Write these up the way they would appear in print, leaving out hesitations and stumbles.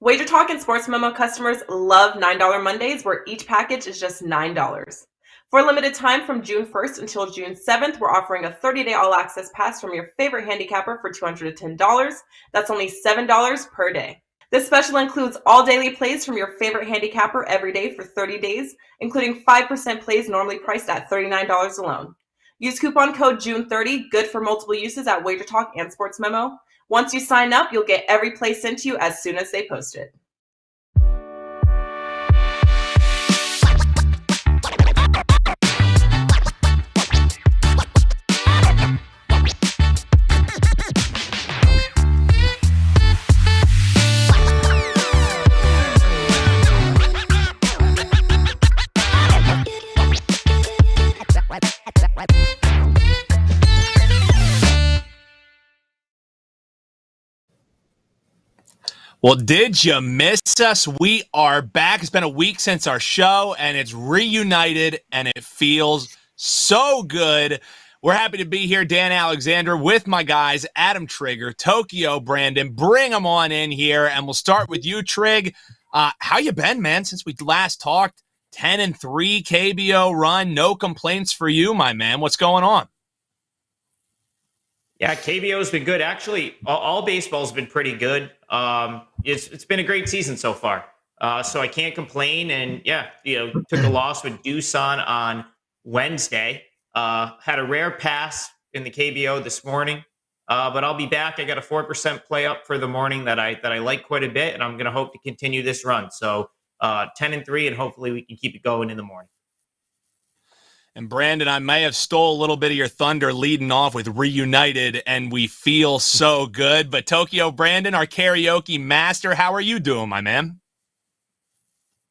WagerTalk and Sports Memo customers love $9 Mondays, where each package is just $9. For a limited time from June 1st until June 7th, we're offering a 30-day all-access pass from your favorite handicapper for $210. That's only $7 per day. This special includes all daily plays from your favorite handicapper every day for 30 days, including 5% plays normally priced at $39 alone. Use coupon code June30, good for multiple uses at WagerTalk and Sports Memo. Once you sign up, you'll get every play sent to you as soon as they post it. Well, did you miss us? We are back. It's been a week since our show, and it's reunited, and it feels so good. We're happy to be here, Dan Alexander, with my guys, Adam Trigger, Tokyo Brandon. Bring them on in here, and we'll start with you, Trigg. How you been, man, since we last talked? 10-3 KBO run. No complaints for you, my man. What's going on? Yeah, KBO's been good. Actually, all baseball's been pretty good. It's been a great season so far. So I can't complain. And yeah, took a loss with Doosan on Wednesday. Had a rare pass in the KBO this morning. But I'll be back. I got a 4% play up for the morning that I like quite a bit, and I'm going to hope to continue this run. So 10-3, and hopefully we can keep it going in the morning. And Brandon, I may have stole a little bit of your thunder leading off with reunited, and we feel so good. But Tokyo Brandon, our karaoke master, how are you doing, my man?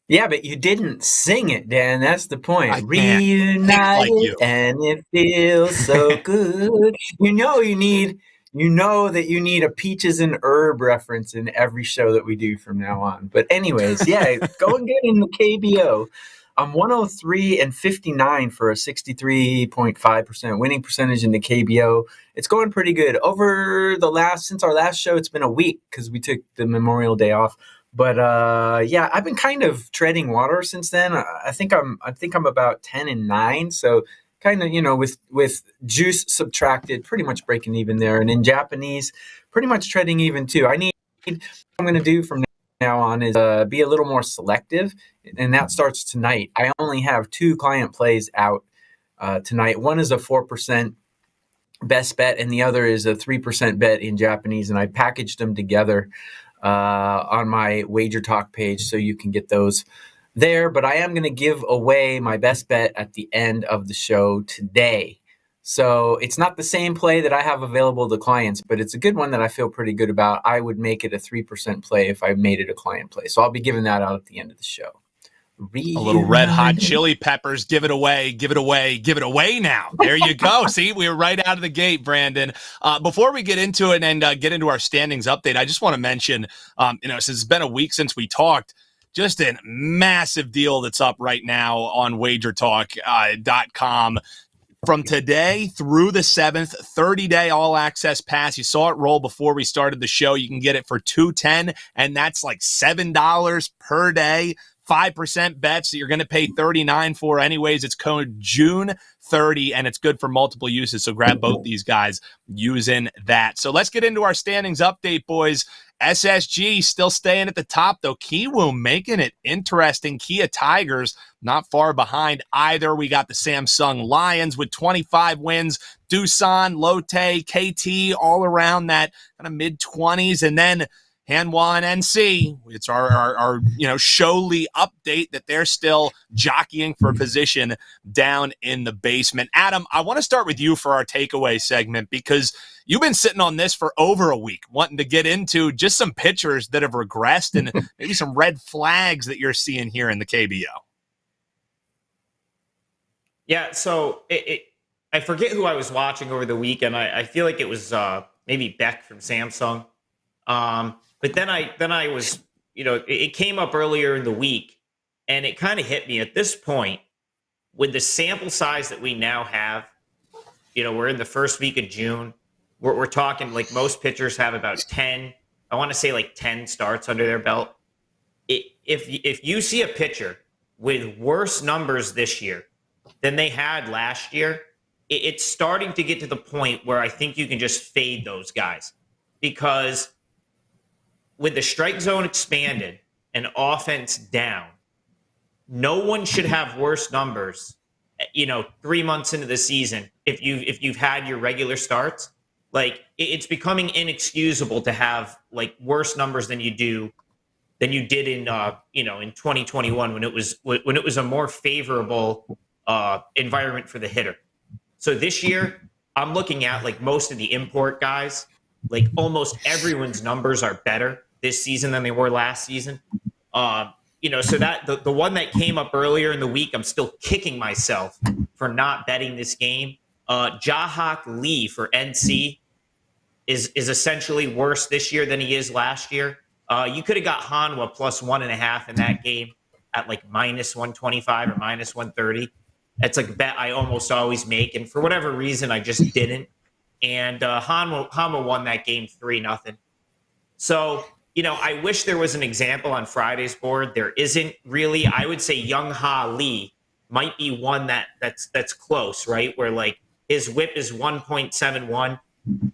Yeah, but you didn't sing it, Dan. That's the point. Reunited, like and it feels so good. You know that you need a peaches and herb reference in every show that we do from now on. But anyways, yeah, going good in the KBO. I'm 103-59 for a 63.5% winning percentage in the KBO. It's going pretty good. Since our last show, it's been a week because we took the Memorial Day off. But yeah, I've been kind of treading water since then. I think I'm about 10-9. So kind of, with juice subtracted, pretty much breaking even there. And in Japanese, pretty much treading even too. What I'm going to do from now on is be a little more selective, and that starts tonight. I only have 2 client plays out tonight. One is a 4% best bet, and the other is a 3% bet in Japanese, and I packaged them together on my WagerTalk page, so you can get those there. But I am going to give away my best bet at the end of the show today. So it's not the same play that I have available to clients, but it's a good one that I feel pretty good about. I would make it a 3% play if I made it a client play. So I'll be giving that out at the end of the show. A little red hot chili peppers. Give it away. Give it away. Give it away now. There you go. See, we were right out of the gate, Brandon. Before we get into it and get into our standings update, I just want to mention, since it's been a week since we talked, just a massive deal that's up right now on WagerTalk.com. From today through the 7th, 30-day all-access pass. You saw it roll before we started the show. You can get it for $210, and that's like $7 per day. 5% bets that you're going to pay $39 for anyways. It's code June 30, and it's good for multiple uses. So grab both these guys using that. So let's get into our standings update, boys. SSG still staying at the top, though. Kiwoo making it interesting. Kia Tigers not far behind either. We got the Samsung Lions with 25 wins. Doosan, Lotte, KT all around that kind of mid-20s. And then Hanwha and NC, it's our Showly update that they're still jockeying for position down in the basement. Adam, I want to start with you for our takeaway segment because you've been sitting on this for over a week, wanting to get into just some pitchers that have regressed and maybe some red flags that you're seeing here in the KBO. Yeah, so I forget who I was watching over the weekend. I feel like it was maybe Beck from Samsung. But then I was, it came up earlier in the week, and it kind of hit me at this point with the sample size that we now have. We're in the first week of June. We're talking like most pitchers have about 10, I want to say like 10 starts under their belt. if you see a pitcher with worse numbers this year than they had last year, it's starting to get to the point where I think you can just fade those guys, because with the strike zone expanded and offense down, no one should have worse numbers, 3 months into the season if you've had your regular starts. Like, it's becoming inexcusable to have like worse numbers than you did in 2021 when it was a more favorable environment for the hitter. So this year, I'm looking at like most of the import guys, like almost everyone's numbers are better this season than they were last season. So that the one that came up earlier in the week, I'm still kicking myself for not betting this game. Jahak Lee for NC is essentially worse this year than he is last year. You could have got Hanwha plus 1.5 in that game at like minus 125 or minus 130. That's like a bet I almost always make, and for whatever reason, I just didn't. And Hanwha won that game 3-0. So, I wish there was an example on Friday's board. There isn't really. I would say Young Ha Lee might be one that's close, right? Where like his whip is 1.71.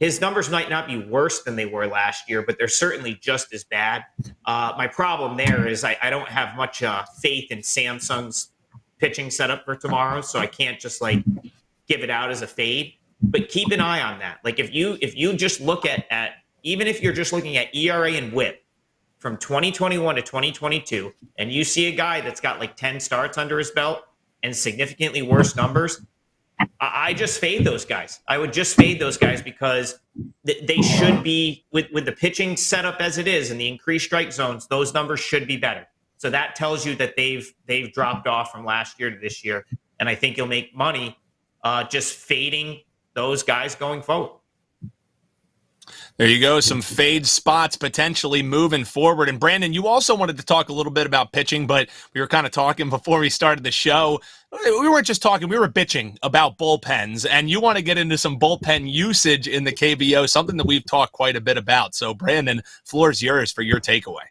His numbers might not be worse than they were last year, but they're certainly just as bad. My problem there is I don't have much faith in Samsung's pitching setup for tomorrow, so I can't just like give it out as a fade. But keep an eye on that. Like if you just look at even if you're just looking at ERA and WHIP from 2021 to 2022, and you see a guy that's got like 10 starts under his belt and significantly worse numbers, I just fade those guys. I would just fade those guys because they should be, with the pitching setup as it is and the increased strike zones, those numbers should be better. So that tells you that they've dropped off from last year to this year, and I think you'll make money just fading those guys going forward. There you go. Some fade spots potentially moving forward. And Brandon, you also wanted to talk a little bit about pitching, but we were kind of talking before we started the show. We weren't just talking, we were bitching about bullpens, and you want to get into some bullpen usage in the KBO, something that we've talked quite a bit about. So Brandon, floor's yours for your takeaway.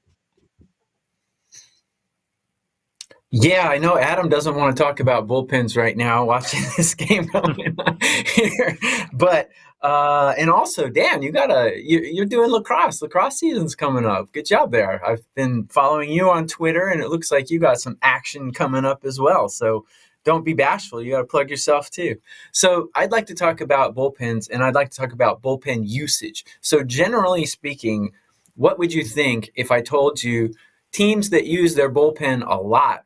Yeah, I know Adam doesn't want to talk about bullpens right now watching this game going on here. But and also, Dan, you're doing lacrosse. Lacrosse season's coming up. Good job there. I've been following you on Twitter, and it looks like you got some action coming up as well. So don't be bashful. You got to plug yourself too. So I'd like to talk about bullpens, and I'd like to talk about bullpen usage. So generally speaking, what would you think if I told you teams that use their bullpen a lot?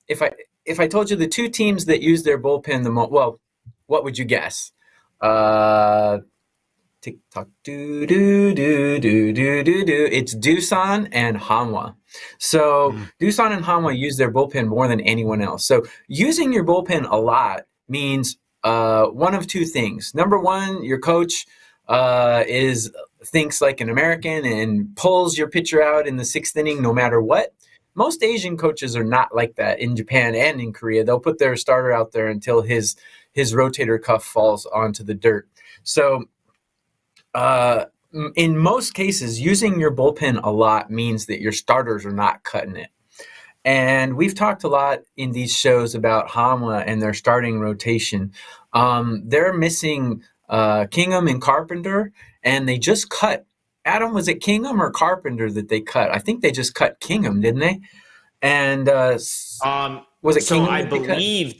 If I told you the two teams that use their bullpen the most, well, what would you guess? Tick tock, do do do do do do do. It's Doosan and Hanwha. So Doosan and Hanwha use their bullpen more than anyone else. So using your bullpen a lot means one of two things. Number one, your coach thinks like an American and pulls your pitcher out in the sixth inning no matter what. Most Asian coaches are not like that in Japan and in Korea. They'll put their starter out there until his rotator cuff falls onto the dirt. So in most cases, using your bullpen a lot means that your starters are not cutting it. And we've talked a lot in these shows about Hanwha and their starting rotation. They're missing Kingham and Carpenter, and they just cut. Adam, was it Kingham or Carpenter that they cut? I think they just cut Kingham, didn't they? And was it so Kingham?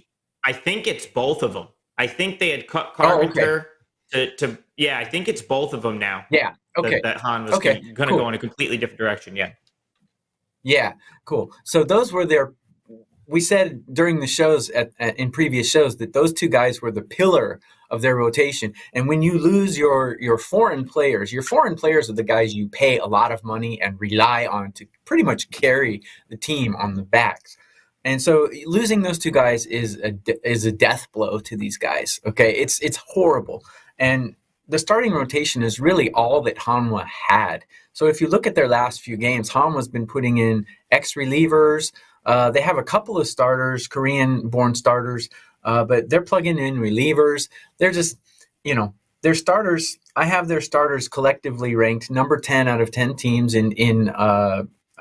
I think it's both of them. I think they had cut Carpenter to I think it's both of them now. Yeah. Okay. That Han was going to go in a completely different direction. Yeah. Yeah. Cool. So those were we said during the shows in previous shows that those two guys were the pillar of their rotation. And when you lose your foreign players are the guys you pay a lot of money and rely on to pretty much carry the team on the backs. And so losing those two guys is a death blow to these guys. Okay, it's horrible. And the starting rotation is really all that Hanwha had. So if you look at their last few games, Hanwha's been putting in ex-relievers. They have a couple of starters, Korean-born starters, but they're plugging in relievers. They're just, their starters. I have their starters collectively ranked number 10 out of 10 teams in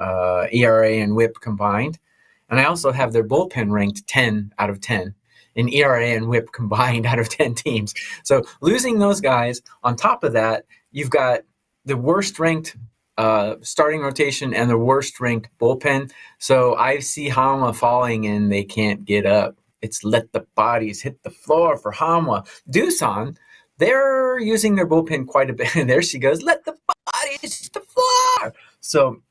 ERA and WHIP combined. And I also have their bullpen ranked 10 out of 10 in ERA and WHIP combined out of 10 teams. So losing those guys, on top of that, you've got the worst ranked starting rotation and the worst ranked bullpen. So I see Hanwha falling and they can't get up. It's let the bodies hit the floor for Hanwha. Doosan, they're using their bullpen quite a bit. And there she goes, let the bodies hit the floor. So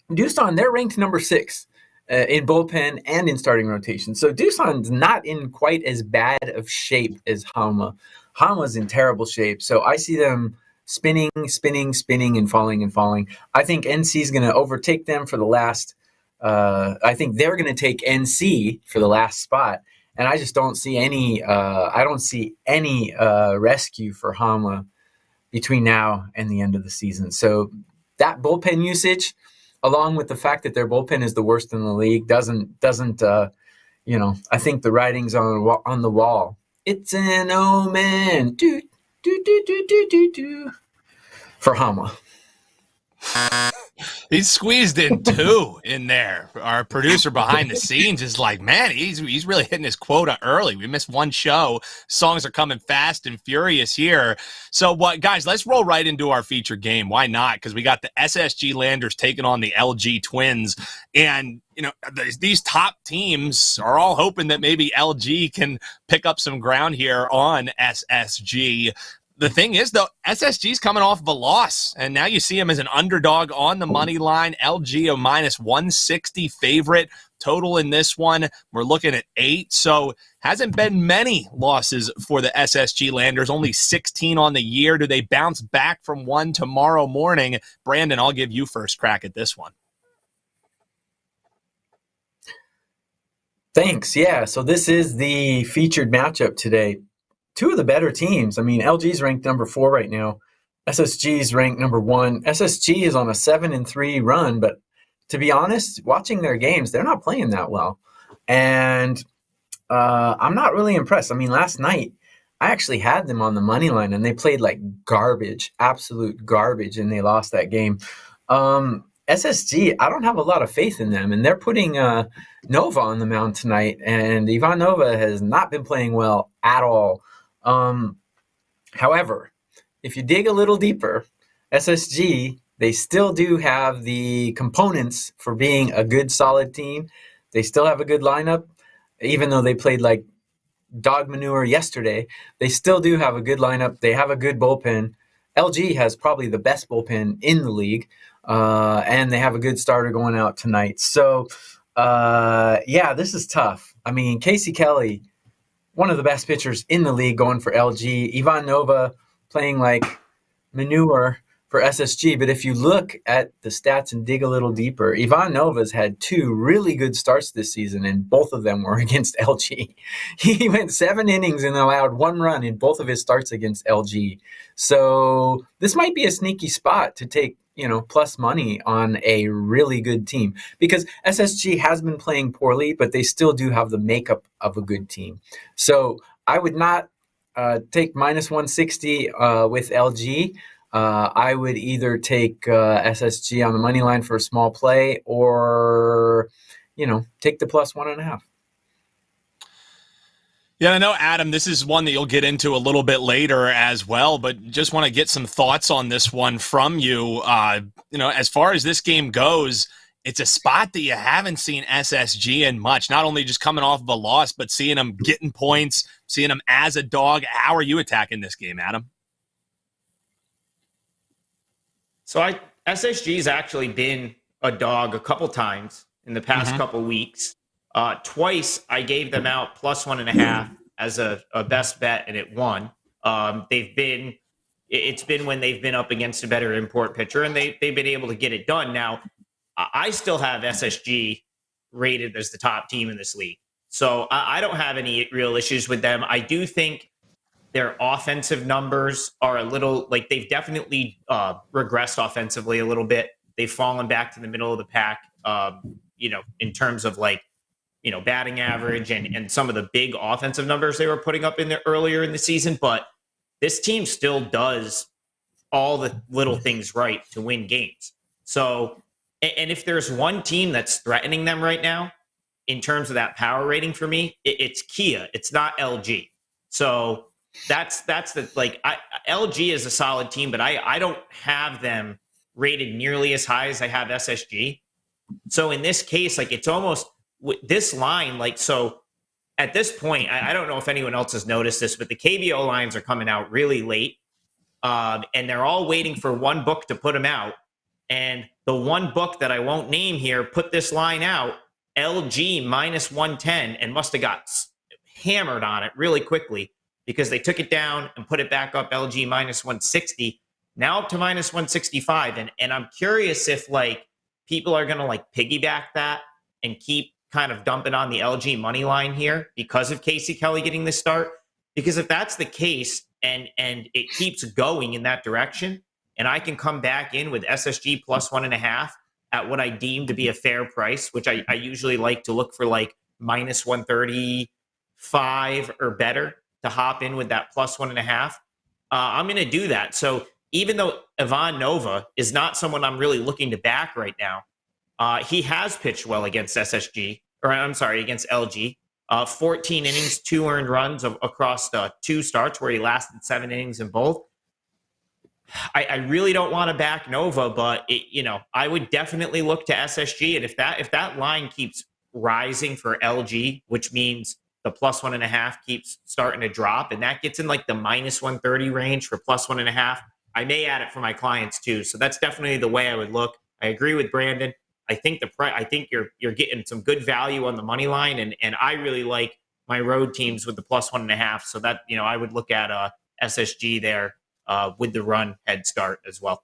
Doosan, they're ranked number 6 in bullpen and in starting rotation. So Doosan's not in quite as bad of shape as Hanwha. Hanwha's in terrible shape. So I see them spinning, and falling. I think NC is going to overtake them for the last. I think they're going to take NC for the last spot, and I just don't see any. I don't see any rescue for Hanwha between now and the end of the season. So that bullpen usage, along with the fact that their bullpen is the worst in the league, doesn't. I think the writing's on the wall. It's an omen. For Hanwha. He's squeezed in 2 in there. Our producer behind the scenes is like, man, he's really hitting his quota early. We missed one show. Songs are coming fast and furious here. So, guys, let's roll right into our featured game. Why not? Because we got the SSG Landers taking on the LG Twins. And, these top teams are all hoping that maybe LG can pick up some ground here on SSG. The thing is, though, SSG's coming off of a loss, and now you see him as an underdog on the money line. LG a minus 160 favorite. Total in this one, we're looking at 8. So hasn't been many losses for the SSG Landers, only 16 on the year. Do they bounce back from one tomorrow morning? Brandon, I'll give you first crack at this one. Thanks. Yeah, so this is the featured matchup today. 2 of the better teams. I mean, LG's ranked number 4 right now. SSG's ranked number 1. SSG is on a 7-3 run, but to be honest, watching their games, they're not playing that well. And I'm not really impressed. I mean, last night, I actually had them on the money line, and they played like garbage, absolute garbage, and they lost that game. SSG, I don't have a lot of faith in them, and they're putting Nova on the mound tonight, and Ivan Nova has not been playing well at all. However, if you dig a little deeper, SSG, they still do have the components for being a good, solid team. They still have a good lineup, even though they played like dog manure yesterday. They still do have a good lineup. They have a good bullpen. LG has probably the best bullpen in the league, and they have a good starter going out tonight. So, this is tough. I mean, Casey Kelly, one of the best pitchers in the league, going for LG. Ivan Nova playing like manure for SSG. But if you look at the stats and dig a little deeper, Ivan Nova's had 2 really good starts this season, and both of them were against LG. He went 7 innings and allowed 1 run in both of his starts against LG. So this might be a sneaky spot to take, plus money on a really good team, because SSG has been playing poorly, but they still do have the makeup of a good team. So I would not take minus 160 with LG. I would either take SSG on the money line for a small play, or, take the plus 1.5. Yeah, I know, Adam, this is one that you'll get into a little bit later as well, but just want to get some thoughts on this one from you. As far as this game goes, it's a spot that you haven't seen SSG in much, not only just coming off of a loss, but seeing them getting points, seeing them as a dog. How are you attacking this game, Adam? So SSG's actually been a dog a couple times in the past couple weeks. Twice I gave them out plus 1.5 as a best bet, and it won. It's been when they've been up against a better import pitcher, and they've been able to get it done. Now, I still have SSG rated as the top team in this league, so I don't have any real issues with them. I do think their offensive numbers are a little, like, they've definitely regressed offensively a little bit. They've fallen back to the middle of the pack, in terms of batting average and some of the big offensive numbers they were putting up in there earlier in the season. But this team still does all the little things right to win games. So And if there's one team that's threatening them right now in terms of that power rating for me, it's Kia. It's not LG. So that's the LG is a solid team, but I don't have them rated nearly as high as I have SSG. So in this case, like it's almost this line, like so at this point, I don't know if anyone else has noticed this, but the KBO lines are coming out really late. And they're all waiting for one book to put them out. And the one book that I won't name here put this line out, LG minus 110, and must have got hammered on it really quickly because they took it down and put it back up, LG minus 160, now up to minus 165. And I'm curious if like people are going to like piggyback that and keep kind of dumping on the LG money line here because of Casey Kelly getting this start. Because if that's the case and it keeps going in that direction, and I can come back in with SSG plus 1.5 at what I deem to be a fair price, which I usually like to look for like minus 135 or better to hop in with that plus 1.5. I'm going to do that. So even though Ivan Nova is not someone I'm really looking to back right now, he has pitched well against against LG. 14 innings, 2 earned runs across 2 starts where he lasted 7 innings in both. I really don't want to back Nova, but I would definitely look to SSG. And if that line keeps rising for LG, which means the plus 1.5 keeps starting to drop, and that gets in like the minus 130 range for plus 1.5, I may add it for my clients too. So that's definitely the way I would look. I agree with Brandon. I think I think you're getting some good value on the money line, and I really like my road teams with the plus 1.5. So that I would look at SSG there with the run head start as well.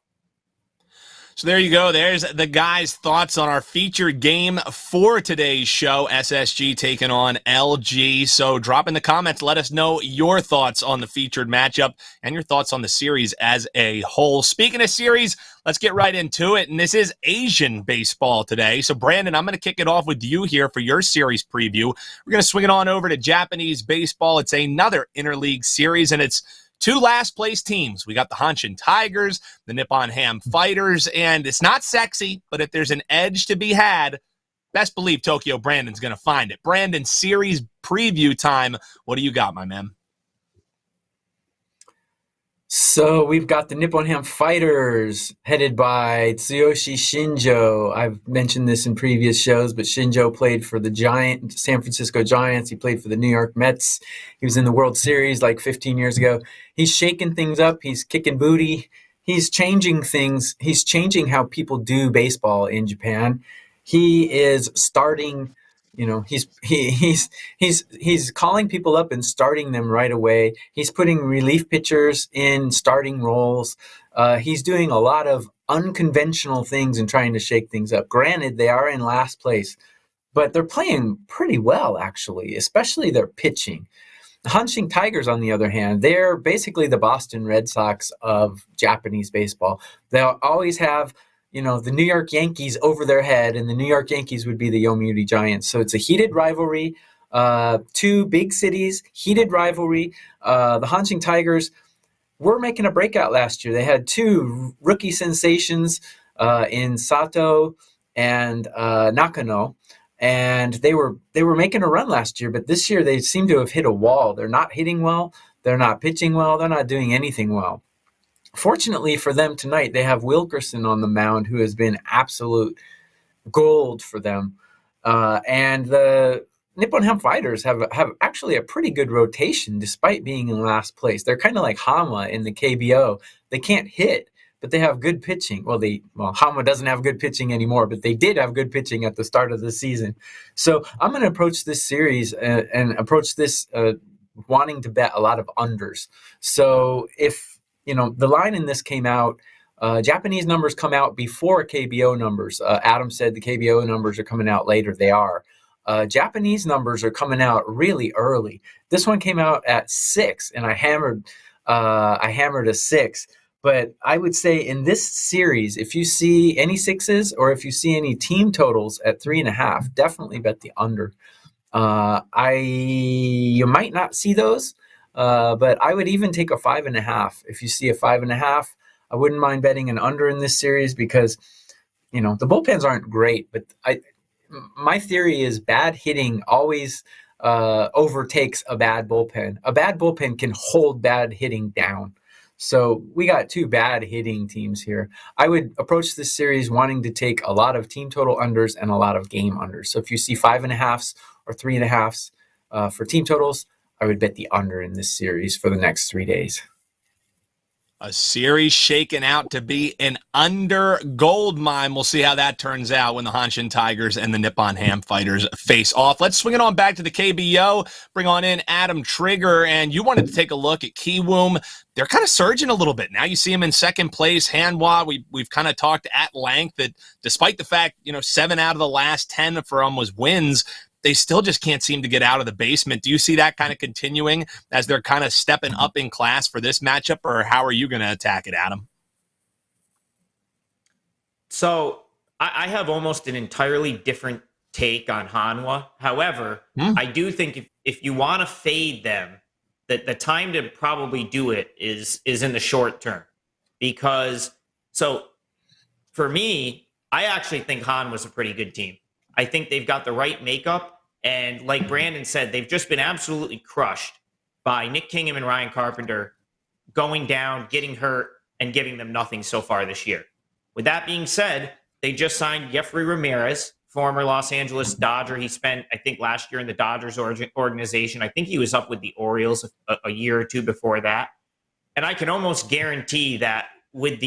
So there you go. There's the guys' thoughts on our featured game for today's show, SSG taking on LG. So drop in the comments. Let us know your thoughts on the featured matchup and your thoughts on the series as a whole. Speaking of series, let's get right into it. And this is Asian baseball today. So Brandon, I'm going to kick it off with you here for your series preview. We're going to swing it on over to Japanese baseball. It's another interleague series, and it's 2 last-place teams. We got the Hanshin Tigers, the Nippon Ham Fighters, and it's not sexy, but if there's an edge to be had, best believe Tokyo Brandon's going to find it. Brandon, series preview time. What do you got, my man? So we've got the Nippon Ham Fighters headed by Tsuyoshi Shinjo. I've mentioned this in previous shows, but Shinjo played for the San Francisco Giants. He played for the New York Mets. He was in the World Series like 15 years ago. He's shaking things up. He's kicking booty. He's changing things. He's changing how people do baseball in Japan. He is starting. He's calling people up and starting them right away. He's putting relief pitchers in starting roles. He's doing a lot of unconventional things and trying to shake things up. Granted, they are in last place, but they're playing pretty well, actually, especially their pitching. The Hanshin Tigers, on the other hand, they're basically the Boston Red Sox of Japanese baseball. They'll always have the New York Yankees over their head, and the New York Yankees would be the Yomiuri Giants. So it's a heated rivalry, 2 big cities, heated rivalry. The Hanshin Tigers were making a breakout last year. They had 2 rookie sensations in Sato and Nakano, and they were making a run last year. But this year they seem to have hit a wall. They're not hitting well. They're not pitching well. They're not doing anything well. Fortunately for them tonight, they have Wilkerson on the mound, who has been absolute gold for them. And the Nippon Ham Fighters have actually a pretty good rotation despite being in last place. They're kind of like Hama in the KBO. They can't hit, but they have good pitching. Well, Hama doesn't have good pitching anymore, but they did have good pitching at the start of the season. So I'm going to approach this series and approach this wanting to bet a lot of unders. So if the line in this came out, Japanese numbers come out before KBO numbers. Adam said the KBO numbers are coming out later. They are. Japanese numbers are coming out really early. This one came out at 6, and I hammered a 6. But I would say in this series, if you see any 6s or if you see any team totals at 3.5, definitely bet the under. You might not see those. But I would even take a 5.5. If you see a 5.5, I wouldn't mind betting an under in this series because the bullpens aren't great, but my theory is bad hitting always overtakes a bad bullpen. A bad bullpen can hold bad hitting down. So we got two bad hitting teams here. I would approach this series wanting to take a lot of team total unders and a lot of game unders. So if you see 5.5s or 3.5s for team totals, I would bet the under in this series for the next 3 days. A series shaken out to be an under gold mine. We'll see how that turns out when the Hanshin Tigers and the Nippon Ham Fighters face off. Let's swing it on back to the KBO. Bring on in Adam Trigger, and you wanted to take a look at Kiwoom. They're kind of surging a little bit. Now you see him in second place. Hanwha, we've kind of talked at length that despite the fact, 7 out of the last 10 for them was wins, they still just can't seem to get out of the basement. Do you see that kind of continuing as they're kind of stepping up in class for this matchup, or how are you going to attack it, Adam? So I have almost an entirely different take on Hanwha. However, I do think if you want to fade them, that the time to probably do it is in the short term. Because, for me, I actually think Hanwha's a pretty good team. I think they've got the right makeup. And like Brandon said, they've just been absolutely crushed by Nick Kingham and Ryan Carpenter going down, getting hurt, and giving them nothing so far this year. With that being said, they just signed Jeffrey Ramirez, former Los Angeles Dodger. He spent, I think, last year in the Dodgers organization. I think he was up with the Orioles a year or two before that. And I can almost guarantee that with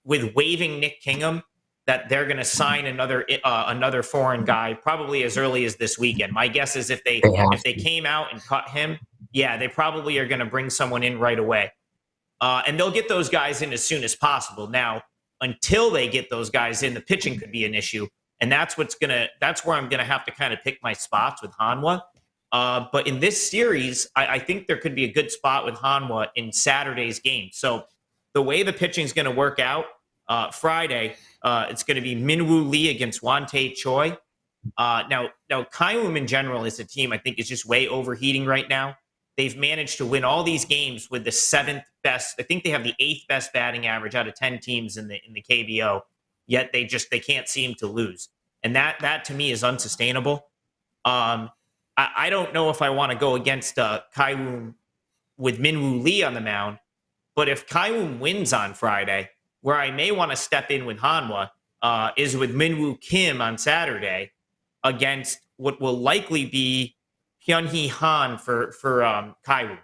waiving Nick Kingham, that they're going to sign another foreign guy probably as early as this weekend. My guess is if they came out and cut him, they probably are going to bring someone in right away. And they'll get those guys in as soon as possible. Now, until they get those guys in, the pitching could be an issue. And that's where I'm going to have to kind of pick my spots with Hanwha. But in this series, I think there could be a good spot with Hanwha in Saturday's game. So the way the pitching is going to work out, Friday, it's going to be Minwoo Lee against Wante Choi. Now Kiwoom in general is a team I think is just way overheating right now. They've managed to win all these games with the 7th best. I think they have the 8th best batting average out of 10 teams in the KBO. Yet they can't seem to lose, and that to me is unsustainable. I don't know if I want to go against Kiwoom with Minwoo Lee on the mound, but if Kiwoom wins on Friday, where I may want to step in with Hanwha is with Minwoo Kim on Saturday against what will likely be Hyun-hee Han for Kiwoom,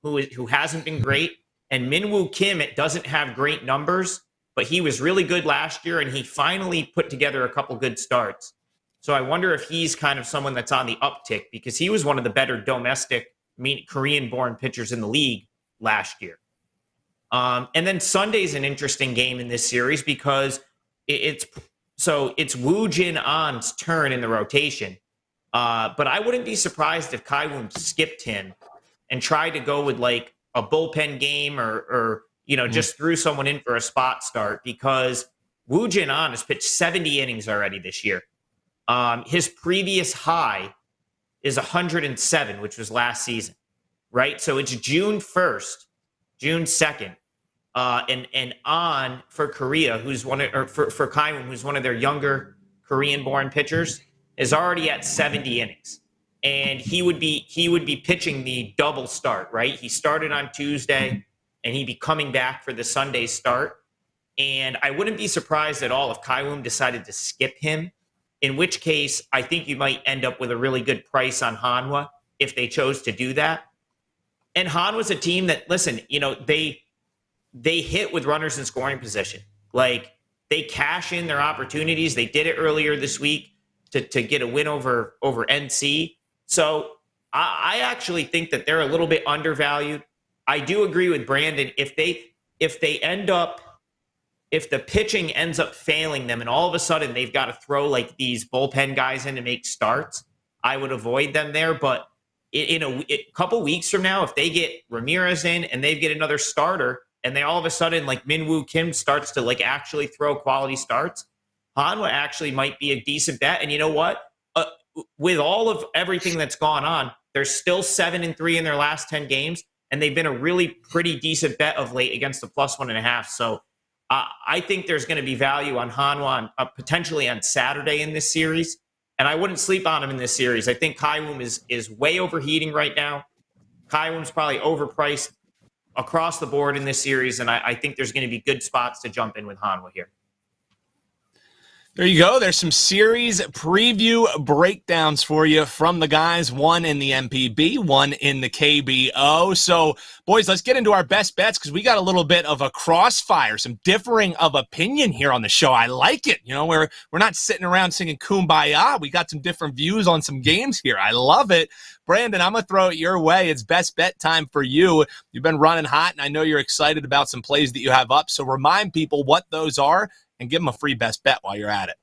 who hasn't been great. And Minwoo Kim, it doesn't have great numbers, but he was really good last year, and he finally put together a couple good starts. So I wonder if he's kind of someone that's on the uptick, because he was one of the better Korean-born pitchers in the league last year. And then Sunday's an interesting game in this series because it's Woo Jin An's turn in the rotation. But I wouldn't be surprised if Kiwoom skipped him and tried to go with like a bullpen game or just threw someone in for a spot start, because Woo Jin An has pitched 70 innings already this year. His previous high is 107, which was last season, right? So it's June 1st, June 2nd. And An for Korea, for Kiwoom, who's one of their younger Korean-born pitchers, is already at 70 innings, and he would be pitching the double start. Right, he started on Tuesday, and he'd be coming back for the Sunday start. And I wouldn't be surprised at all if Kiwoom decided to skip him. In which case, I think you might end up with a really good price on Hanwha if they chose to do that. And Hanwha's a team that, listen, they hit with runners in scoring position. Like, they cash in their opportunities. They did it earlier this week to get a win over NC. So I actually think that they're a little bit undervalued. I do agree with Brandon. If the pitching ends up failing them and all of a sudden they've got to throw like these bullpen guys in to make starts, I would avoid them there. But in a couple weeks from now, if they get Ramirez in and they get another starter, and they all of a sudden, like, Minwoo Kim starts to like actually throw quality starts, Hanwha actually might be a decent bet. And you know what? With all of everything that's gone on, they're still 7-3 in their last 10 games, and they've been a really pretty decent bet of late against the +1.5. So I think there's going to be value on Hanwha potentially on Saturday in this series, and I wouldn't sleep on him in this series. I think Kaiwum is way overheating right now. Kaiwum's probably overpriced across the board in this series, and I think there's going to be good spots to jump in with Hanwha here. There you go. There's some series preview breakdowns for you from the guys, one in the NPB, one in the KBO. So, boys, let's get into our best bets because we got a little bit of a crossfire, some differing of opinion here on the show. I like it. You know, we're not sitting around singing Kumbaya. We got some different views on some games here. I love it. Brandon, I'm going to throw it your way. It's best bet time for you. You've been running hot, and I know you're excited about some plays that you have up. So remind people what those are and give them a free best bet while you're at it.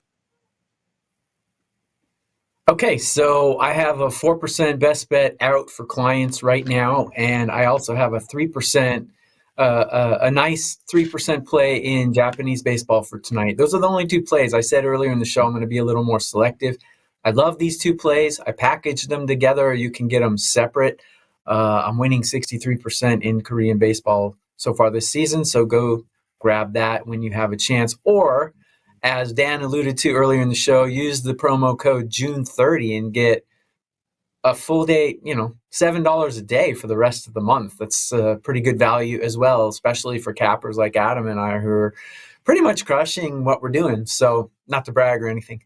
Okay, so I have a 4% best bet out for clients right now, and I also have a 3%, a nice 3% play in Japanese baseball for tonight. Those are the only two plays. I said earlier in the show I'm going to be a little more selective. I love these two plays. I packaged them together. You can get them separate. I'm winning 63% in Korean baseball so far this season, so go grab that when you have a chance. Or, as Dan alluded to earlier in the show, use the promo code June30 and get a full day, $7 a day for the rest of the month. That's pretty good value as well, especially for cappers like Adam and I who are pretty much crushing what we're doing. So, not to brag or anything.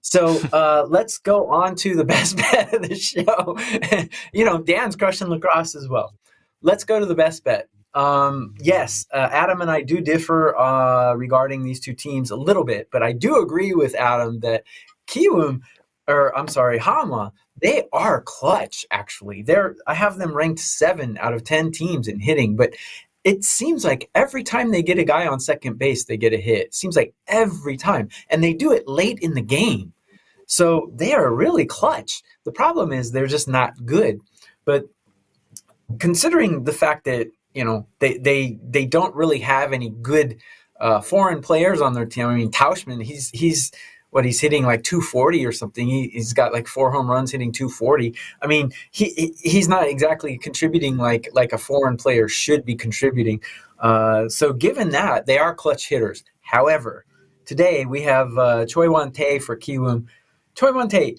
So let's go on to the best bet of the show. Dan's crushing lacrosse as well. Let's go to the best bet. Yes, Adam and I do differ regarding these two teams a little bit, but I do agree with Adam that Hanwha, they are clutch, actually. I have them ranked 7 out of 10 teams in hitting, but it seems like every time they get a guy on second base, they get a hit. It seems like every time. And they do it late in the game. So they are really clutch. The problem is they're just not good. But considering the fact that they don't really have any good foreign players on their team. I mean, Tauschman, he's hitting like 240 or something. He's got like 4 home runs hitting 240. I mean, he's not exactly contributing like a foreign player should be contributing. So given that, they are clutch hitters. However, today we have Choi Won-tae for Kiwoom. Choi Won-tae,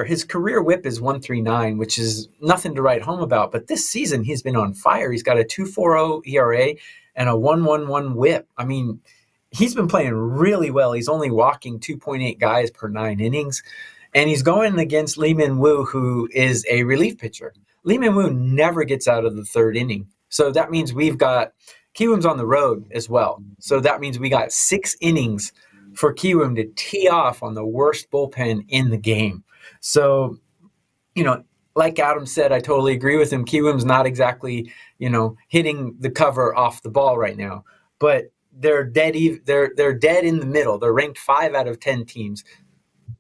his career whip is 139, which is nothing to write home about. But this season, he's been on fire. He's got a 2.40 ERA and a 1.11 whip. I mean, he's been playing really well. He's only walking 2.8 guys per 9 innings. And he's going against Lee Min-woo, who is a relief pitcher. Lee Min-woo never gets out of the 3rd inning. So that means we've got Kiwoom's on the road as well. So that means we got 6 innings for Kiwoom to tee off on the worst bullpen in the game. So, like Adam said, I totally agree with him. Kiwoom's not exactly, hitting the cover off the ball right now, but they're dead in the middle. They're ranked 5 out of 10 teams.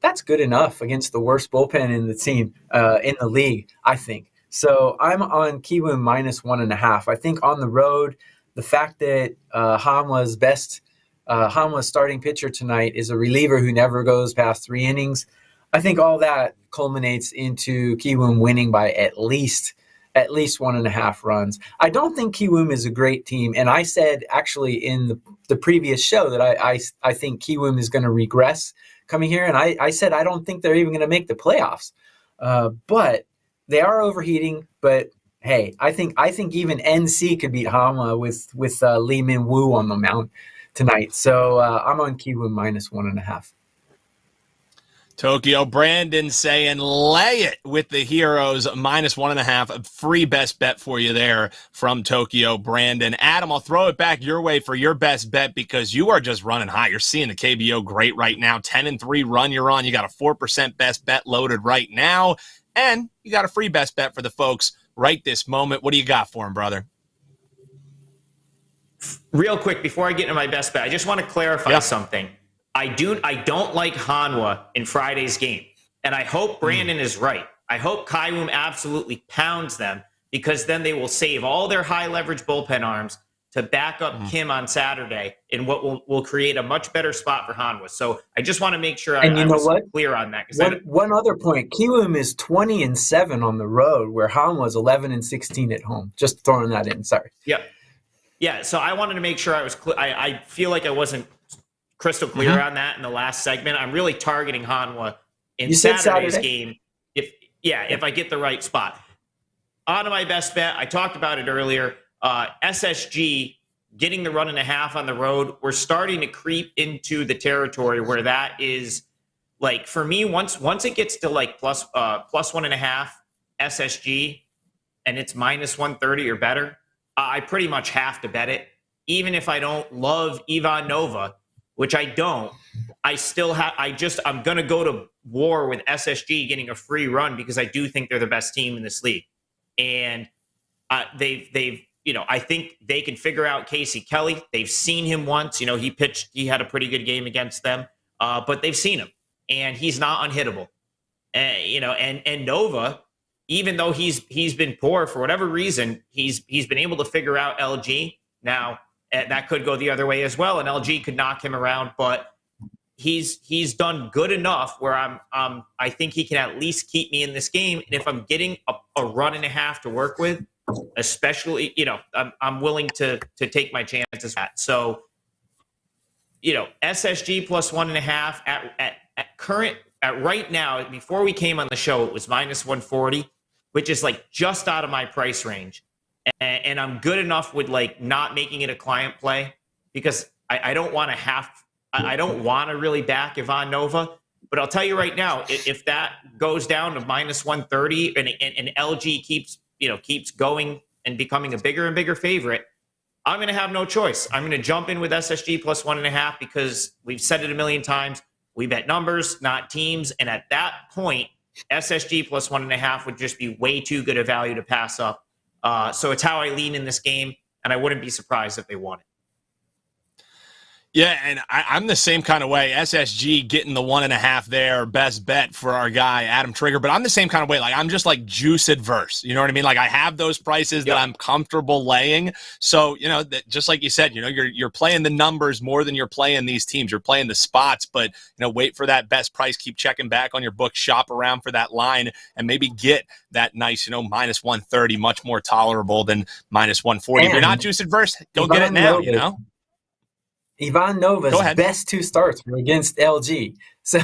That's good enough against the worst bullpen in the team in the league, I think. So I'm on Kiwoom -1.5. I think on the road, the fact that Hanwha's starting pitcher tonight is a reliever who never goes past 3 innings. I think all that culminates into Kiwoom winning by at least 1.5 runs. I don't think Kiwoom is a great team, and I said actually in the previous show that I think Kiwoom is going to regress coming here, and I said I don't think they're even going to make the playoffs. But they are overheating. But hey, I think even NC could beat Hanwha with Lee Min-woo on the mound tonight. So I'm on Kiwoom -1.5. Tokyo Brandon saying lay it with the Heroes -1.5. Free best bet for you there from Tokyo Brandon. Adam, I'll throw it back your way for your best bet because you are just running hot. You're seeing the KBO great right now. 10-3 run you're on. You got a 4% best bet loaded right now. And you got a free best bet for the folks right this moment. What do you got for them, brother? Real quick, before I get into my best bet, I just want to clarify something. I don't like Hanwha in Friday's game, and I hope Brandon is right. I hope Kiwoom absolutely pounds them because then they will save all their high leverage bullpen arms to back up Kim on Saturday in what will create a much better spot for Hanwha. So I just want to make sure I was clear on that. One other point, Kiwoom is 20-7 on the road, where Hanwha is 11-16 at home. Just throwing that in. Sorry. Yep. Yeah, so I wanted to make sure I was clear. I feel like I wasn't crystal clear on that in the last segment. I'm really targeting Hanwha in Saturday's game. If I get the right spot. On to my best bet. I talked about it earlier. SSG getting the 1.5 on the road. We're starting to creep into the territory where that is like, for me, once it gets to like plus 1.5 SSG and it's minus 130 or better, I pretty much have to bet it. Even if I don't love Ivan Nova, which I don't, I'm going to go to war with SSG getting a free run because I do think they're the best team in this league. And they've I think they can figure out Casey Kelly. They've seen him once. He had a pretty good game against them, but they've seen him, and he's not unhittable. And Nova, even though he's been poor for whatever reason, he's been able to figure out LG. Now that could go the other way as well, and LG could knock him around, but he's done good enough where I think he can at least keep me in this game. And if I'm getting a 1.5 to work with, especially, I'm willing to take my chances with that. So, SSG plus 1.5 at right now, before we came on the show, it was minus 140, which is like just out of my price range. And I'm good enough with like not making it a client play because I don't want to really back Ivan Nova. But I'll tell you right now, if that goes down to minus 130 and LG keeps going and becoming a bigger and bigger favorite, I'm going to have no choice. I'm going to jump in with SSG plus 1.5 because we've said it a million times. We bet numbers, not teams. And at that point, SSG plus 1.5 would just be way too good a value to pass up. So it's how I lean in this game, and I wouldn't be surprised if they won it. Yeah, and I'm the same kind of way. SSG getting the 1.5 there, best bet for our guy, Adam Trigger. But I'm the same kind of way. Like, I'm just like juice adverse. You know what I mean? Like, I have those prices that I'm comfortable laying. So, just like you said, you're playing the numbers more than you're playing these teams. You're playing the spots, but, wait for that best price. Keep checking back on your book, shop around for that line, and maybe get that nice, minus 130, much more tolerable than minus 140. If you're not juice adverse, go get it now, Ivan Nova's best 2 starts were against LG. So,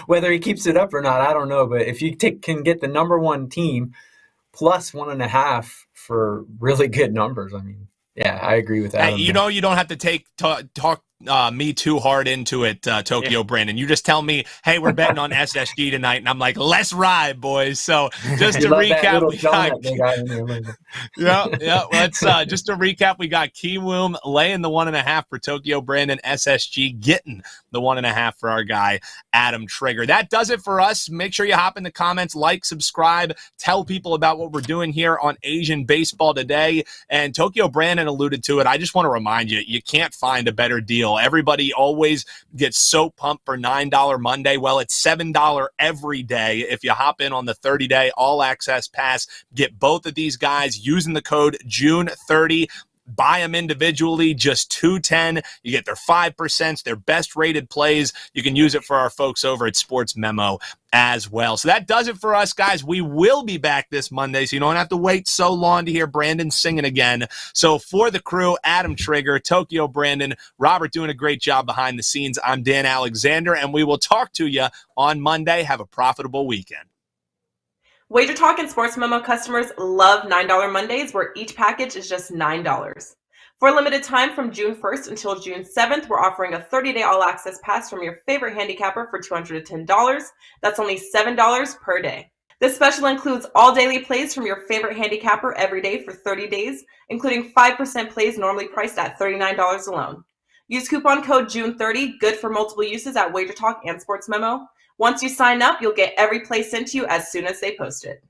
whether he keeps it up or not, I don't know. But if you can get the number 1 team plus 1.5 for really good numbers, I mean, yeah, I agree with that. You don't have to talk me too hard into it, Tokyo Brandon. You just tell me, hey, we're betting on SSG tonight, and I'm like, let's ride, boys. So just to recap, just to recap, we got Kiwoom laying the 1.5 for Tokyo Brandon, SSG getting the 1.5 for our guy Adam Trigger. That does it for us. Make sure you hop in the comments, like, subscribe, tell people about what we're doing here on Asian Baseball Today. And Tokyo Brandon alluded to it. I just want to remind you, you can't find a better deal. Everybody always gets so pumped for $9 Monday. Well, it's $7 every day. If you hop in on the 30-day all-access pass, get both of these guys using the code June30. Buy them individually, just $2.10. You get their 5%, their best rated plays. You can use it for our folks over at Sports Memo as well. So that does it for us, guys. We will be back this Monday, so you don't have to wait so long to hear Brandon singing again. So for the crew, Adam Trigger, Tokyo Brandon, Robert doing a great job behind the scenes. I'm Dan Alexander, and we will talk to you on Monday. Have a profitable weekend. WagerTalk and Sports Memo customers love $9 Mondays, where each package is just $9. For a limited time from June 1st until June 7th, we're offering a 30-day all-access pass from your favorite handicapper for $210. That's only $7 per day. This special includes all daily plays from your favorite handicapper every day for 30 days, including 5% plays normally priced at $39 alone. Use coupon code June30, good for multiple uses at WagerTalk and Sports Memo. Once you sign up, you'll get every play sent to you as soon as they post it.